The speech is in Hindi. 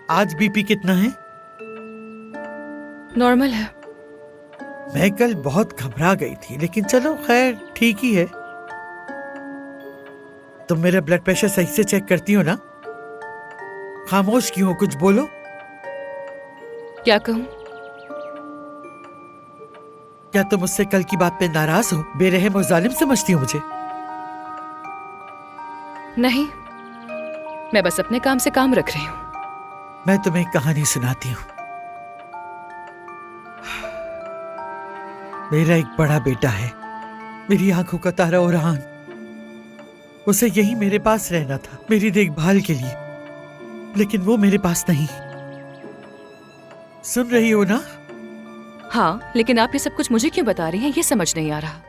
आज बीपी कितना है? नॉर्मल है। मैं कल बहुत घबरा गई थी, लेकिन चलो खैर ठीक ही है। तुम मेरा ब्लड प्रेशर सही से चेक करती हो ना? खामोश क्यों हो, कुछ बोलो। क्या कहूँ? क्या तुम मुझसे कल की बात पे नाराज हो? बेरहम और जालिम समझती हो मुझे? नहीं, मैं बस अपने काम से काम रख रही हूँ। मैं तुम्हें एक कहानी सुनाती हूँ। मेरा एक बड़ा बेटा है, मेरी आंखों का तारा ओरहान। उसे यही मेरे पास रहना था, मेरी देखभाल के लिए, लेकिन वो मेरे पास नहीं। सुन रही हो ना? हाँ, लेकिन आप ये सब कुछ मुझे क्यों बता रही हैं, ये समझ नहीं आ रहा।